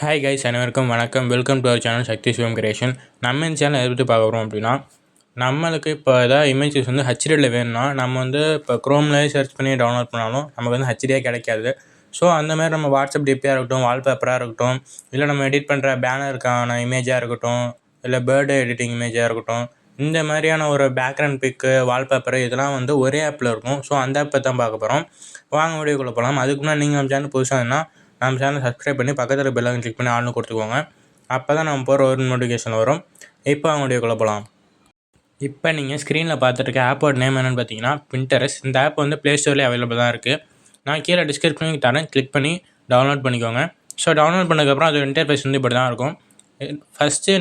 Hi guys, அனைவருக்கும் வணக்கம். Welcome to our channel Sakthi Sivam creation. நம்ம இந்த சேனல் எதை பற்றி பார்க்குறோம் அப்படின்னா, நம்மளுக்கு இப்போ ஏதாவது இமேஜஸ் வந்து ஹெச்டியில் வேணும்னா நம்ம வந்து இப்போ க்ரோம்லேயே சர்ச் பண்ணி டவுன்லோட் பண்ணாலும் நமக்கு வந்து ஹெச்டியாக கிடைக்காது. ஸோ அந்தமாதிரி நம்ம வாட்ஸ்அப் டிபியாக இருக்கட்டும், வால்பேப்பராக இருக்கட்டும், இல்லை நம்ம எடிட் பண்ணுற பேனருக்கான இமேஜாக இருக்கட்டும், இல்லை பேர்டே எடிட்டிங் இமேஜாக இருக்கட்டும், இந்த மாதிரியான ஒரு பேக்ரவுண்ட் பிக்கு, வால்பேப்பரு இதெல்லாம் வந்து ஒரே ஆப்பில் இருக்கும். ஸோ அந்த ஆப்பை தான் பார்க்க போகிறோம். வாங்க வீடியோக்குள்ளே போகலாம். அதுக்கு முன்னாடி நீங்கள் நம்ம சேனல் புதுசாக இருந்தால் நம்ம சேனல் சப்ஸ்கிரைப் பண்ணி பக்கத்தில் பெல் ஐக்கன் கிளிக் பண்ணி ஆல்னு கொடுத்துக்கோங்க. அப்போ தான் நம்ம போகிற ஒரு நோட்டிஃபிகேஷன் வரும். இப்போ அவங்க வீடியோக்குள்ளே போகலாம். இப்போ நீங்கள் ஸ்க்ரீனில் பார்த்துருக்க ஆப்போட நேம் என்னென்னு பார்த்தீங்கன்னா பின்டெரெஸ்ட். இந்த ஆப் வந்து ப்ளே ஸ்டோர்லேயே அவைலபிள் தான் இருக்குது. நான் கீழே டிஸ்கிரிப்ஷனுக்கு தரேன், கிளிக் பண்ணி டவுன்லோட் பண்ணிக்கோங்க. ஸோ டவுன்லோட் பண்ணதுக்கப்புறம் அதோட இன்டர்ஃபேஸ் வந்து இப்படி தான் இருக்கும்.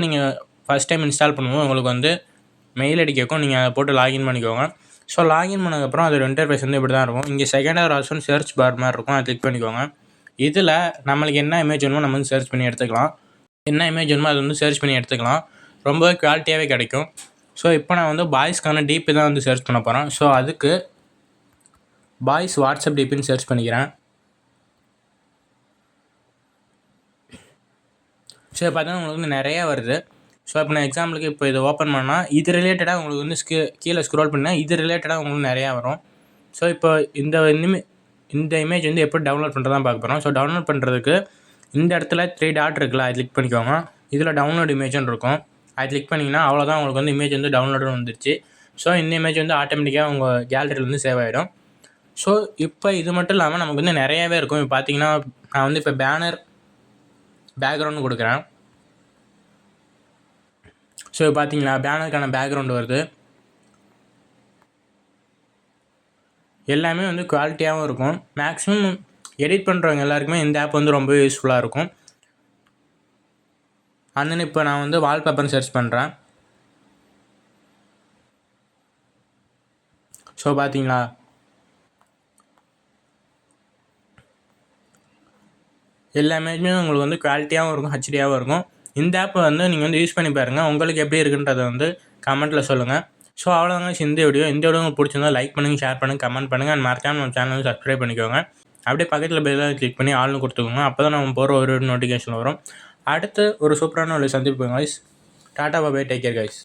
நீங்கள் ஃபஸ்ட் டைம் இன்ஸ்டால் பண்ணும்போது உங்களுக்கு வந்து மெயில் ஐடி கேட்கும். நீங்கள் அதை போட்டு லாகின் பண்ணிக்கோங்க. ஸோ லாகின் பண்ணதுக்கப்புறம் அதோட இன்டர்ஃபேஸ் வந்து இப்படி தான் இருக்கும். இங்கே செகண்டாக ஆப்ஷன் சர்ச் பார் மாதிரி இருக்கும், அதை கிளிக் பண்ணிக்கோங்க. இதில் நம்மளுக்கு என்ன இமேஜ் வேணுமோ நம்ம வந்து சர்ச் பண்ணி எடுத்துக்கலாம். என்ன இமேஜ் வேணுமோ அது வந்து சர்ச் பண்ணி எடுத்துக்கலாம். ரொம்ப குவாலிட்டியாகவே கிடைக்கும். ஸோ இப்போ நான் வந்து பாய்ஸ்க்கான டிபி தான் வந்து சர்ச் பண்ண போகிறேன். ஸோ அதுக்கு பாய்ஸ் வாட்ஸ்அப் டிபின்னு சர்ச் பண்ணிக்கிறேன். ஸோ பார்த்தீங்கன்னா உங்களுக்கு வந்து நிறையா வருது. ஸோ இப்போ நான் எக்ஸாம்பிளுக்கு இப்போ இதை ஓப்பன் பண்ணால் இது ரிலேட்டடாக உங்களுக்கு வந்து கீழே ஸ்க்ரோல் பண்ணால் இது ரிலேட்டடாக உங்களுக்கு நிறையா வரும். ஸோ இப்போ இந்த இமேஜ் வந்து எப்படி டவுன்லோட் பண்ணுறதான் பார்க்க போகிறோம். ஸோ டவுன்லோட் பண்ணுறதுக்கு இந்த இடத்துல 3 டாட் இருக்குல்ல, அதை கிளிக் பண்ணிக்கோங்க. இதில் டவுன்லோட் இமேஜ்னு இருக்கும், அதை கிளிக் பண்ணிங்கன்னா அவ்வளோதான், உங்களுக்கு வந்து இமேஜ் வந்து டவுன்லோடு வந்துருச்சு. ஸோ இந்த இமேஜ் வந்து ஆட்டோமேட்டிக்காக உங்கள் கேலரியிலேருந்து சேவ் ஆகிடும். ஸோ இப்போ இது மட்டும் இல்லாமல் நமக்கு வந்து நிறையாவே இருக்கும். இப்போ பார்த்தீங்கன்னா நான் வந்து இப்போ பேக்ரவுண்டு கொடுக்குறேன். ஸோ பார்த்தீங்களா, பேனருக்கான பேக்ரவுண்டு வருது. எல்லாமே வந்து குவாலிட்டியாகவும் இருக்கும். மேக்ஸிமம் எடிட் பண்ணுறவங்க எல்லாருக்குமே இந்த ஆப் வந்து ரொம்ப யூஸ்ஃபுல்லாக இருக்கும். அண்ட் இப்போ நான் வந்து வால்பேப்பர்னு சர்ச் பண்ணுறேன். ஸோ பார்த்தீங்களா, எல்லா இமேஜுமே உங்களுக்கு வந்து குவாலிட்டியாகவும் இருக்கும், ஹெச்டியாகவும் இருக்கும். இந்த ஆப்பை வந்து நீங்கள் வந்து யூஸ் பண்ணி பாருங்கள். உங்களுக்கு எப்படி இருக்குன்றதை வந்து கமெண்ட்டில் சொல்லுங்கள். ஸோ அவ்வளோதாங்க இந்த வீடியோ உங்களுக்கு பிடிச்சிருந்தா லைக் பண்ணுங்கள், ஷேர் பண்ணுங்கள், கமெண்ட் பண்ணுங்கள். அண்ட் மறக்காம நம்ம சேனல் வந்து சப்ஸ்கிரைப் பண்ணிக்கோங்க. அப்படியே பக்கத்தில் பெல் கிளிக் பண்ணி ஆல்னு கொடுத்துக்கோங்க. அப்போ தான் நம்ம போகிற ஒரு நோட்டிஃபிகேஷன் வரும். அடுத்து ஒரு சூப்பரான ஒரு சந்திப்பு கைஸ். டாடா பாய், டேக் கேர் கைஸ்.